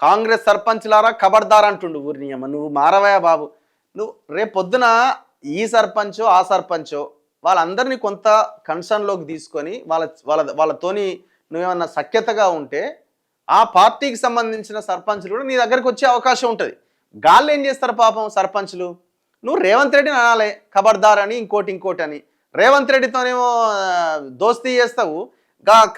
కాంగ్రెస్ సర్పంచ్లారా ఖబర్దార్ అంటుండు. ఊరిని అమ్మ నువ్వు మారవయా బాబు. నువ్వు రేపు పొద్దున ఈ సర్పంచో ఆ సర్పంచో వాళ్ళందరినీ కొంత కన్సర్న్లోకి తీసుకొని వాళ్ళతోని నువ్వేమన్నా సఖ్యతగా ఉంటే ఆ పార్టీకి సంబంధించిన సర్పంచ్లు కూడా నీ దగ్గరికి వచ్చే అవకాశం ఉంటుంది. గాళ్ళు ఏం చేస్తారు పాపం సర్పంచ్లు, నువ్వు రేవంత్ రెడ్డిని అనాలే ఖబర్దార్ అని, ఇంకోటి అని. రేవంత్ రెడ్డితోనేమో దోస్తీ చేస్తావు,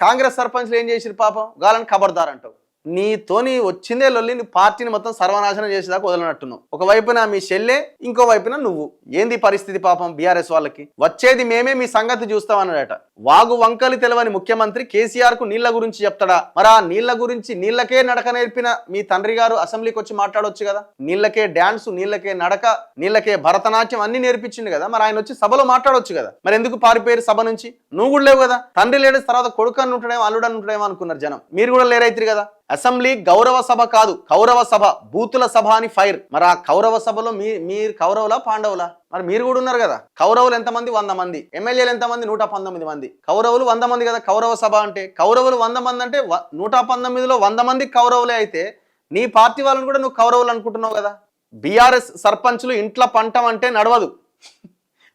కాంగ్రెస్ సర్పంచ్లు ఏం చేసిరు పాపం, గాలని ఖబర్దార్ అంటావు. నీతోని వచ్చిందే లొల్లి, నీ పార్టీని మొత్తం సర్వనాశనం చేసేదాకా వదలనట్టున్నావు. ఒకవైపున మీ చెల్లె, ఇంకో వైపున నువ్వు. ఏంది పరిస్థితి పాపం బీఆర్ఎస్ వాళ్ళకి. వచ్చేది మేమే, మీ సంగతి చూస్తామన్నాడట. వాగు వంకలు తెలవని ముఖ్యమంత్రి కేసీఆర్ కు నీళ్ల గురించి చెప్తాడా? మరి ఆ నీళ్ల గురించి నీళ్లకే నడక నేర్పిన మీ తండ్రి గారు అసెంబ్లీకి వచ్చి మాట్లాడొచ్చు కదా. నీళ్లకే డాన్స్, నీళ్లకే నడక, నీళ్లకే భరతనాట్యం అన్ని నేర్పించింది కదా. మరి ఆయన వచ్చి సభలో మాట్లాడొచ్చు కదా. మరి ఎందుకు పారిపోయారు సభ నుంచి? నువ్వు కూడా లేవు కదా. తండ్రి లేడు, తర్వాత కొడుకు అని ఉంటాడేమో, అల్లుడు అని ఉంటాడేమో అనుకున్నారు జనం. మీరు కూడా లేరైతురు కదా. అసెంబ్లీ గౌరవ సభ కాదు, కౌరవ సభ, బూతుల సభ అని ఫైర్. మరి ఆ కౌరవ సభలో మీరు కౌరవులా పాండవులా? మరి మీరు కూడా ఉన్నారు కదా. కౌరవులు ఎంతమంది? 100 మంది. ఎమ్మెల్యేలు ఎంతమంది? 119 మంది. కౌరవులు 100 మంది కదా కౌరవ సభ అంటే. కౌరవులు 100 మంది అంటే 119లో 100 మంది కౌరవులే అయితే నీ పార్టీ వాళ్ళని కూడా నువ్వు కౌరవులు అనుకుంటున్నావు కదా. బీఆర్ఎస్ సర్పంచ్లు ఇంట్లో పంటం అంటే నడవదు.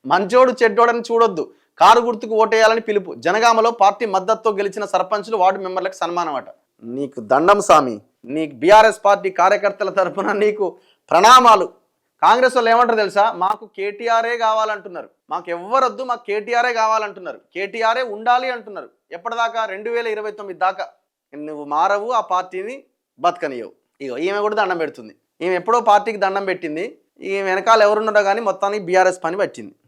మంచోడు చెడ్డోడని చూడొద్దు, కారు గుర్తుకు ఓటేయాలని పిలుపు. జనగామలో పార్టీ మద్దతుతో గెలిచిన సర్పంచ్లు వార్డు మెంబర్లకు సన్మానం అట. నీకు దండం స్వామి. నీకు బీఆర్ఎస్ పార్టీ కార్యకర్తల తరఫున నీకు ప్రణామాలు. కాంగ్రెస్ వాళ్ళు ఏమంటారు తెలుసా? మాకు కేటీఆరే కావాలంటున్నారు, మాకు ఎవ్వరొద్దు, మాకు కేటీఆరే కావాలంటున్నారు, కేటీఆరే ఉండాలి అంటున్నారు. ఎప్పటిదాకా? 2029 దాకా. నువ్వు మారవు, ఆ పార్టీని బతకనియవు. ఇగో ఈమె కూడా దండం పెడుతుంది. ఈమె ఎప్పుడో పార్టీకి దండం పెట్టింది. ఈ వెనకాల ఎవరున్నారో కానీ మొత్తానికి బీఆర్ఎస్ పని పట్టింది.